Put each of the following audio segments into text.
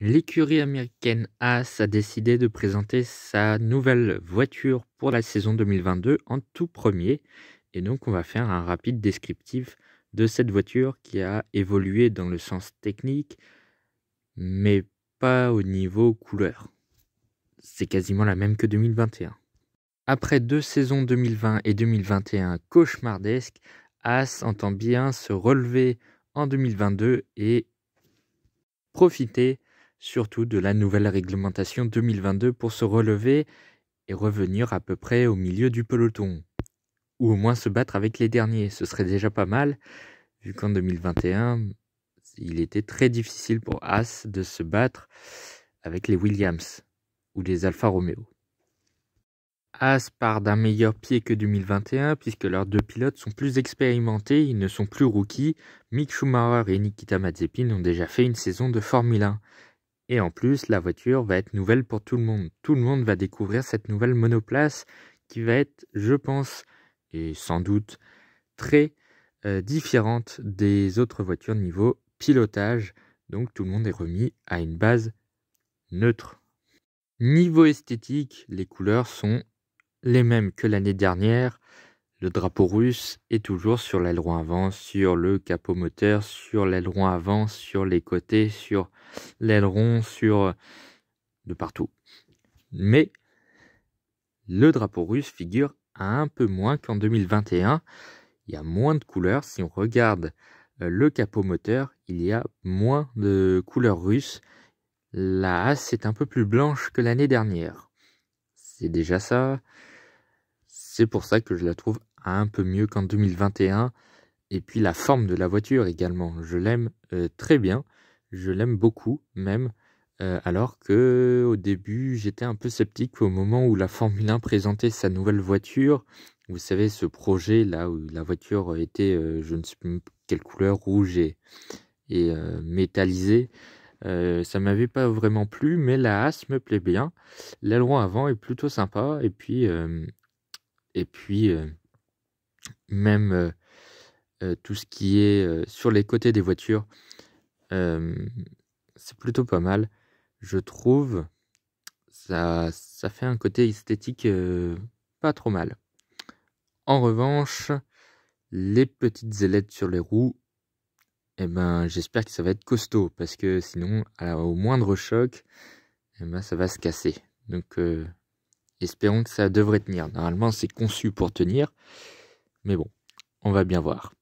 L'écurie américaine Haas a décidé de présenter sa nouvelle voiture pour la saison 2022 en tout premier. Et donc, on va faire un rapide descriptif de cette voiture qui a évolué dans le sens technique, mais pas au niveau couleur. C'est quasiment la même que 2021. Après 2 saisons 2020 et 2021 cauchemardesques, Haas entend bien se relever en 2022 et profiter surtout de la nouvelle réglementation 2022 pour se relever et revenir à peu près au milieu du peloton. Ou au moins se battre avec les derniers, ce serait déjà pas mal, vu qu'en 2021, il était très difficile pour Haas de se battre avec les Williams ou les Alfa Romeo. Haas part d'un meilleur pied que 2021 puisque leurs deux pilotes sont plus expérimentés, ils ne sont plus rookies. Mick Schumacher et Nikita Mazepin ont déjà fait une saison de Formule 1. Et en plus, la voiture va être nouvelle pour tout le monde. Tout le monde va découvrir cette nouvelle monoplace qui va être, je pense, et sans doute, très différente des autres voitures niveau pilotage. Donc tout le monde est remis à une base neutre. Niveau esthétique, les couleurs sont les mêmes que l'année dernière. Le drapeau russe est toujours sur l'aileron avant, sur le capot moteur, sur l'aileron avant, sur les côtés, sur l'aileron, sur de partout. Mais le drapeau russe figure un peu moins qu'en 2021. Il y a moins de couleurs. Si on regarde le capot moteur, il y a moins de couleurs russes. La Haas est un peu plus blanche que l'année dernière. C'est déjà ça. C'est pour ça que je la trouve un peu mieux qu'en 2021. Et puis la forme de la voiture également. Je l'aime très bien. Je l'aime beaucoup même. Alors que au début, j'étais un peu sceptique au moment où la Formule 1 présentait sa nouvelle voiture. Vous savez, ce projet là où la voiture était, je ne sais plus quelle couleur, rouge et métallisée. Ça m'avait pas vraiment plu, mais la Haas me plaît bien. L'aileron avant est plutôt sympa. Et puis même tout ce qui est sur les côtés des voitures, c'est plutôt pas mal. Je trouve ça fait un côté esthétique pas trop mal. En revanche, les petites ailettes sur les roues, eh ben, j'espère que ça va être costaud parce que sinon, au moindre choc, eh ben, ça va se casser. Donc, espérons que ça devrait tenir. Normalement, c'est conçu pour tenir, mais bon, on va bien voir.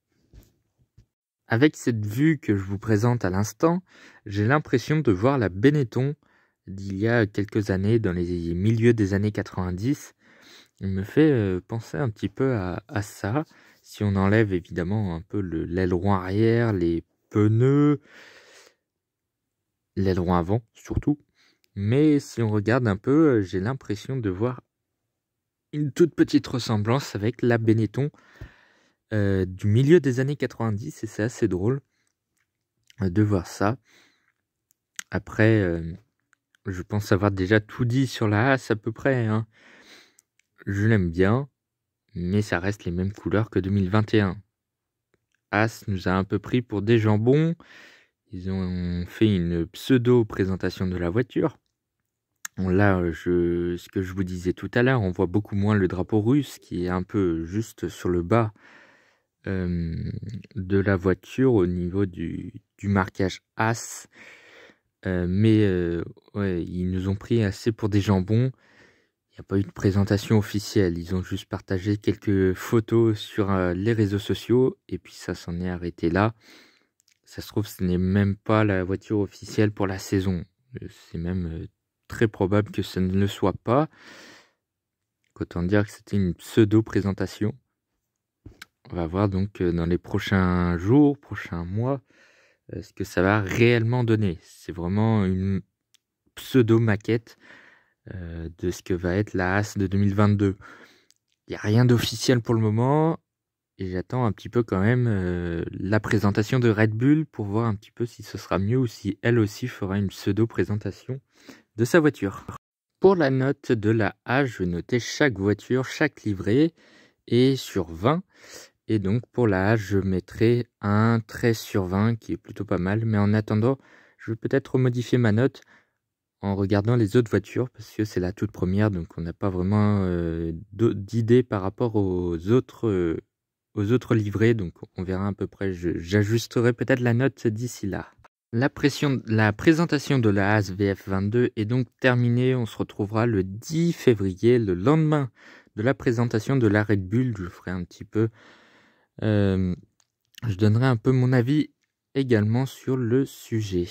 Avec cette vue que je vous présente à l'instant, j'ai l'impression de voir la Benetton d'il y a quelques années, dans les milieux des années 90. Il me fait penser un petit peu à ça, si on enlève évidemment un peu l'aileron arrière, les pneus, l'aileron avant surtout. Mais si on regarde un peu, j'ai l'impression de voir une toute petite ressemblance avec la Benetton du milieu des années 90, et c'est assez drôle de voir ça. Après, je pense avoir déjà tout dit sur la Haas à peu près, hein. Je l'aime bien, mais ça reste les mêmes couleurs que 2021. Haas nous a un peu pris pour des jambons. Ils ont fait une pseudo-présentation de la voiture. Là, ce que je vous disais tout à l'heure, on voit beaucoup moins le drapeau russe qui est un peu juste sur le bas de la voiture au niveau du marquage Haas. Ouais, ils nous ont pris assez pour des jambons. Il n'y a pas eu de présentation officielle. Ils ont juste partagé quelques photos sur les réseaux sociaux et puis ça s'en est arrêté là. Ça se trouve, ce n'est même pas la voiture officielle pour la saison. C'est même très probable que ce ne le soit pas. Autant dire que c'était une pseudo-présentation. On va voir donc dans les prochains jours, prochains mois, ce que ça va réellement donner. C'est vraiment une pseudo-maquette de ce que va être la Haas de 2022. Il n'y a rien d'officiel pour le moment. Et j'attends un petit peu quand même la présentation de Red Bull pour voir un petit peu si ce sera mieux ou si elle aussi fera une pseudo-présentation de sa voiture. Pour la note de la Haas, je vais noter chaque voiture, chaque livret et sur 20. Et donc pour la Haas, je mettrai un 13 sur 20 qui est plutôt pas mal. Mais en attendant, je je vais peut-être modifier ma note en regardant les autres voitures parce que c'est la toute première, donc on n'a pas vraiment d'idée par rapport aux autres livrets, donc on verra à peu près. J'ajusterai peut-être la note d'ici là. La présentation de la Haas VF22 est donc terminée. On se retrouvera le 10 février, le lendemain de la présentation de la Red Bull. Je ferai un petit peu... je donnerai un peu mon avis également sur le sujet.